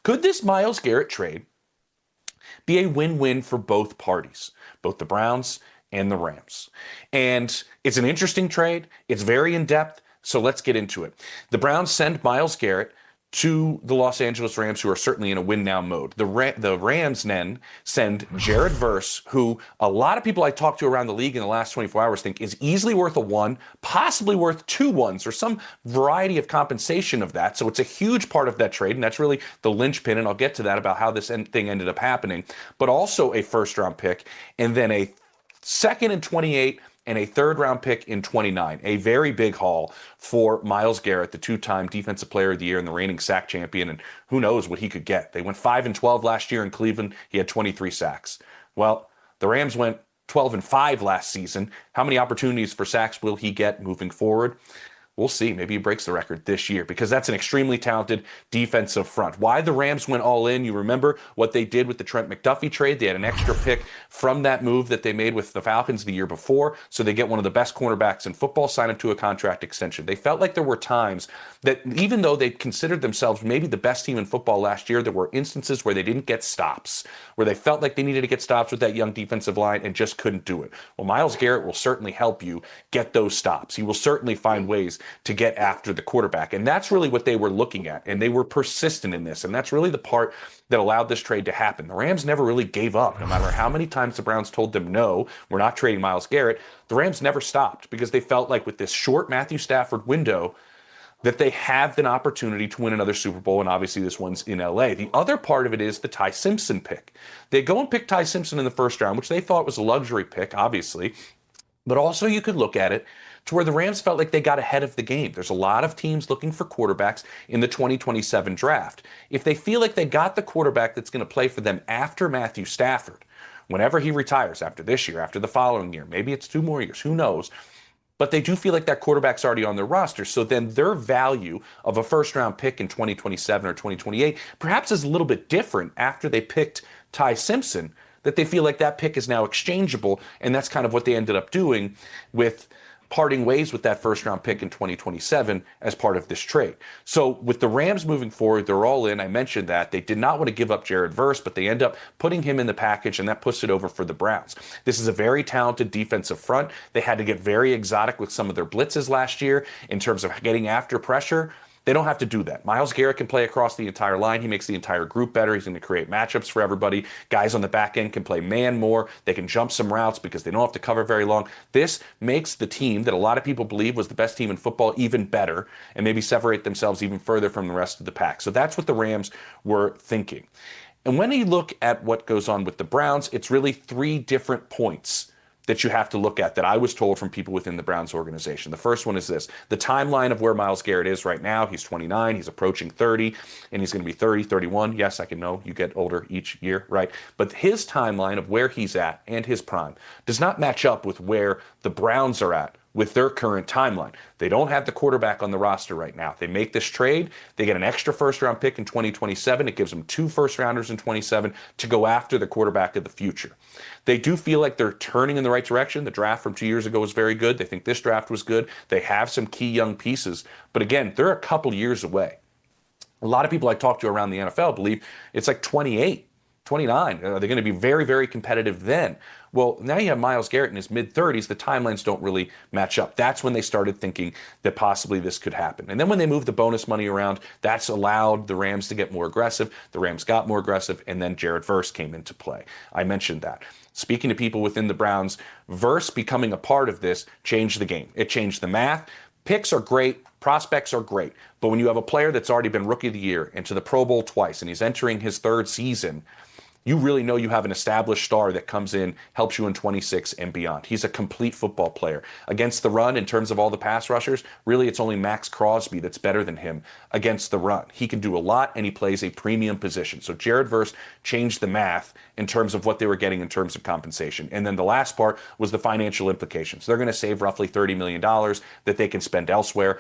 Could this Myles Garrett trade be a win-win for both parties, both the Browns and the Rams? And it's an interesting trade. It's very in-depth, so let's get into it. The Browns send Myles Garrett to the Los Angeles Rams, who are certainly in a win-now mode. The Rams then send Jared Verse, who a lot of people I talked to around the league in the last 24 hours think is easily worth a one, possibly worth two ones, or some variety of compensation of that. So it's a huge part of that trade, and that's really the linchpin, and I'll get to that about how this thing ended up happening. But also a first-round pick, and then a second and 28 and a third-round pick in 29. A very big haul for Myles Garrett, the two-time Defensive Player of the Year and the reigning sack champion, and who knows what he could get. They went 5-12 last year in Cleveland. He had 23 sacks. Well, the Rams went 12-5 last season. How many opportunities for sacks will he get moving forward? We'll see. Maybe he breaks the record this year because that's an extremely talented defensive front. Why the Rams went all in, you remember what they did with the Trent McDuffie trade. They had an extra pick from that move that they made with the Falcons the year before, so they get one of the best cornerbacks in football, sign him to a contract extension. They felt like there were times that even though they considered themselves maybe the best team in football last year, there were instances where they didn't get stops, where they felt like they needed to get stops with that young defensive line and just couldn't do it. Well, Myles Garrett will certainly help you get those stops. He will certainly find ways to get after the quarterback. And that's really what they were looking at. And they were persistent in this. And that's really the part that allowed this trade to happen. The Rams never really gave up. No matter how many times the Browns told them, no, we're not trading Myles Garrett, the Rams never stopped because they felt like with this short Matthew Stafford window that they have an opportunity to win another Super Bowl, and obviously this one's in LA. The other part of it is the Ty Simpson pick. They go and pick Ty Simpson in the first round, which they thought was a luxury pick, obviously. But also you could look at it to where the Rams felt like they got ahead of the game. There's a lot of teams looking for quarterbacks in the 2027 draft. If they feel like they got the quarterback that's going to play for them after Matthew Stafford, whenever he retires, after this year, after the following year, maybe it's 2 more years, who knows? But they do feel like that quarterback's already on their roster. So then their value of a first-round pick in 2027 or 2028 perhaps is a little bit different after they picked Ty Simpson, that they feel like that pick is now exchangeable, and that's kind of what they ended up doing with parting ways with that first-round pick in 2027 as part of this trade. So with the Rams moving forward, they're all in. I mentioned that. They did not want to give up Jared Verse, but they end up putting him in the package, and that puts it over for the Browns. This is a very talented defensive front. They had to get very exotic with some of their blitzes last year in terms of getting after pressure. They don't have to do that. Myles Garrett can play across the entire line. He makes the entire group better. He's going to create matchups for everybody. Guys on the back end can play man more. They can jump some routes because they don't have to cover very long. This makes the team that a lot of people believe was the best team in football even better and maybe separate themselves even further from the rest of the pack. So that's what the Rams were thinking. And when you look at what goes on with the Browns, it's really 3 different points that you have to look at that I was told from people within the Browns organization. The first one is this: the timeline of where Myles Garrett is right now. He's 29, he's approaching 30, and he's going to be 30, 31. Yes, I can know you get older each year, right? But his timeline of where he's at and his prime does not match up with where the Browns are at with their current timeline. They don't have the quarterback on the roster right now. They make this trade. They get an extra first-round pick in 2027. It gives them 2 first-rounders in 27 to go after the quarterback of the future. They do feel like they're turning in the right direction. The draft from 2 years ago was very good. They think this draft was good. They have some key young pieces. But again, they're a couple years away. A lot of people I talk to around the NFL believe it's like 28, 29. They're going to be very, very competitive then. Well, now you have Myles Garrett in his mid-30s. The timelines don't really match up. That's when they started thinking that possibly this could happen. And then when they moved the bonus money around, that's allowed the Rams to get more aggressive. The Rams got more aggressive, and then Jared Verse came into play. I mentioned that. Speaking to people within the Browns, Verse becoming a part of this changed the game. It changed the math. Picks are great. Prospects are great. But when you have a player that's already been Rookie of the Year and to the Pro Bowl twice, and he's entering his 3rd season, you really know you have an established star that comes in, helps you in 26 and beyond. He's a complete football player. Against the run, in terms of all the pass rushers, really it's only Max Crosby that's better than him against the run. He can do a lot, and he plays a premium position. So Jared Verse changed the math in terms of what they were getting in terms of compensation. And then the last part was the financial implications. They're going to save roughly $30 million that they can spend elsewhere.